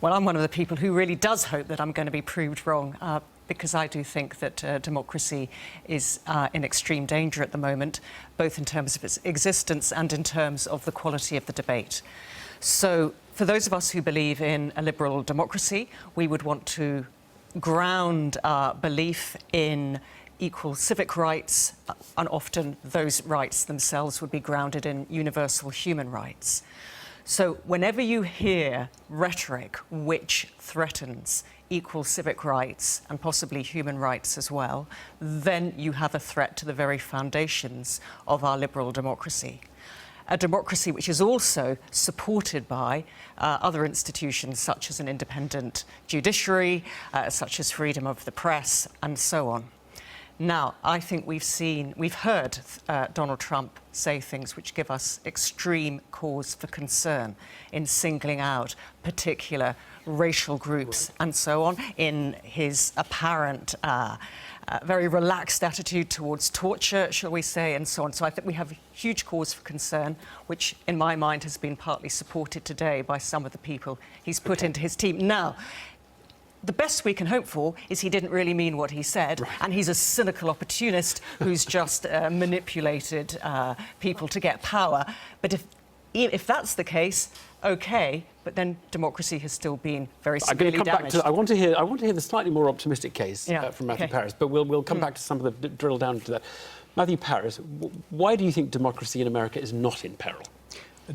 Well, I'm one of the people who really does hope that I'm going to be proved wrong, because I do think that democracy is in extreme danger at the moment, both in terms of its existence and in terms of the quality of the debate. So, for those of us who believe in a liberal democracy, we would want to ground our belief in equal civic rights, and often those rights themselves would be grounded in universal human rights. So whenever you hear rhetoric which threatens equal civic rights and possibly human rights as well, then you have a threat to the very foundations of our liberal democracy. A democracy which is also supported by other institutions such as an independent judiciary, such as freedom of the press, and so on. Now, I think we've heard Donald Trump say things which give us extreme cause for concern in singling out particular racial groups and so on, in his apparent very relaxed attitude towards torture, shall we say, and so on. So I think we have huge cause for concern, which in my mind has been partly supported today by some of the people he's put into his team. Now, the best we can hope for is he didn't really mean what he said, and he's a cynical opportunist who's just manipulated people to get power. But if that's the case, OK, but then democracy has still been very severely damaged. I want to hear the slightly more optimistic case from Matthew Parris, but we'll come back to some of the drill down to that. Matthew Parris, why do you think democracy in America is not in peril?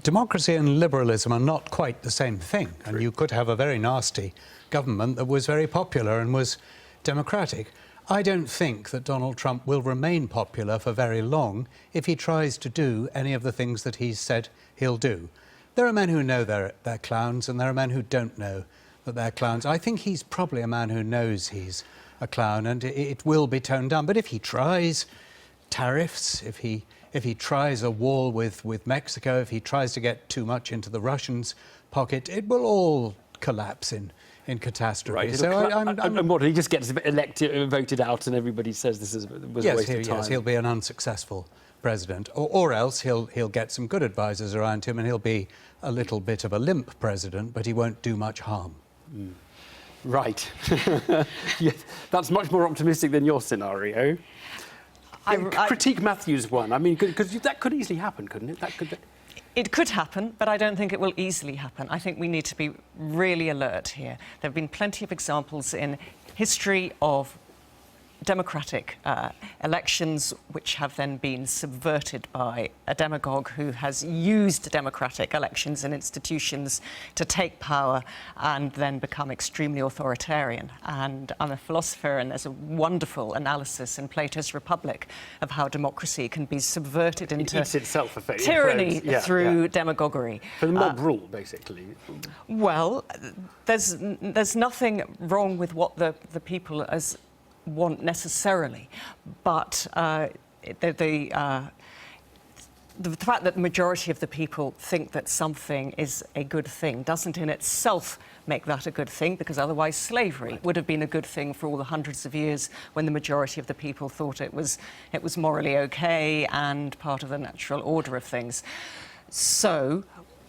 Democracy and liberalism are not quite the same thing, and you could have a very nasty government that was very popular and was democratic. I don't think that Donald Trump will remain popular for very long if he tries to do any of the things that he's said he'll do. There are men who know they're clowns, and there are men who don't know that they're clowns. I think he's probably a man who knows he's a clown, and it will be toned down. But if he tries tariffs, if he tries a wall with Mexico, if he tries to get too much into the Russians' pocket, it will all collapse in catastrophe. Right. So and what, he just gets elected, voted out, and everybody says this was a waste of time? Yes, he'll be an unsuccessful president, or else he'll get some good advisors around him, and he'll be a little bit of a limp president, but he won't do much harm. Right. Yes, that's much more optimistic than your scenario. Critique Matthew's one. I mean, because that could easily happen, couldn't it? It could happen, but I don't think it will easily happen. I think we need to be really alert here. There have been plenty of examples in history of democratic elections which have then been subverted by a demagogue who has used democratic elections and institutions to take power and then become extremely authoritarian. And I'm a philosopher, and there's a wonderful analysis in Plato's Republic of how democracy can be subverted into tyranny through demagoguery. For the mob rule, basically. Well, there's nothing wrong with what the people want necessarily, but the fact that the majority of the people think that something is a good thing doesn't in itself make that a good thing, because otherwise slavery would have been a good thing for all the hundreds of years when the majority of the people thought it was morally okay and part of the natural order of things. So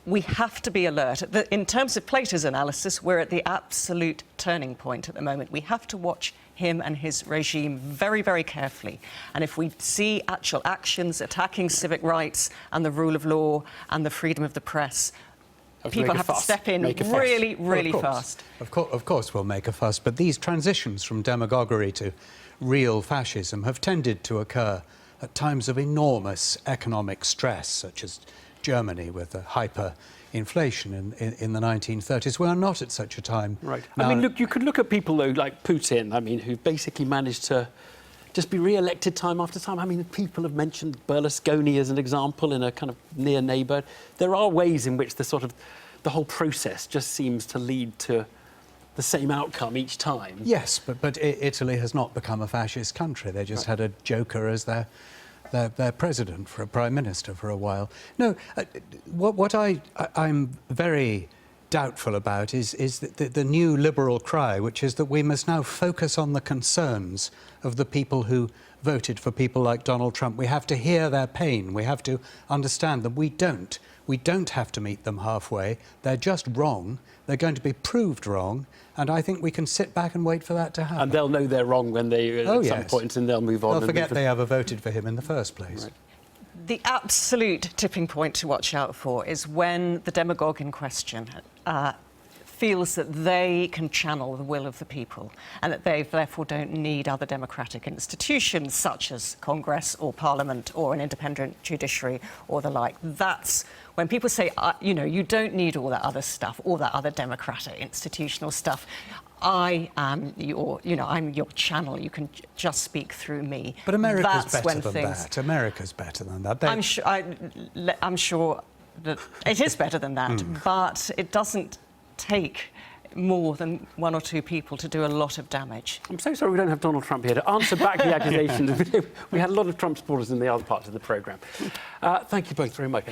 we have to be alert. In terms of Plato's analysis, we're at the absolute turning point at the moment. We have to watch him and his regime very, very carefully. And if we see actual actions attacking civic rights and the rule of law and the freedom of the press, people have to step in really, really fast. Of course we'll make a fuss, but these transitions from demagoguery to real fascism have tended to occur at times of enormous economic stress, such as Germany with the hyperinflation in the 1930s. We are not at such a time. Right. Now, I mean, look, you could look at people, though, like Putin, I mean, who basically managed to just be re-elected time after time. I mean, people have mentioned Berlusconi as an example in a kind of near neighbour. There are ways in which the whole process just seems to lead to the same outcome each time. Yes, but Italy has not become a fascist country. They just had a joker as their president, for a prime minister for a while. No, what I'm very doubtful about is the new liberal cry, which is that we must now focus on the concerns of the people who voted for people like Donald Trump. We have to hear their pain. We have to understand that we don't. We don't have to meet them halfway. They're just wrong. They're going to be proved wrong. And I think we can sit back and wait for that to happen. And they'll know they're wrong when they, at some point, and they'll move on. They'll forget they ever voted for him in the first place. Right. The absolute tipping point to watch out for is when the demagogue in question feels that they can channel the will of the people and that they therefore don't need other democratic institutions such as Congress or Parliament or an independent judiciary or the like. That's when people say, you know, you don't need all that other stuff, all that other democratic institutional stuff. I am your, you know, I'm your channel. You can just speak through me. But America's That's better than that. America's better than that. I'm sure that it is better than that, but it doesn't take more than one or two people to do a lot of damage. I'm so sorry we don't have Donald Trump here to answer back the accusations. We had a lot of Trump supporters in the other parts of the programme. Thank you both very much.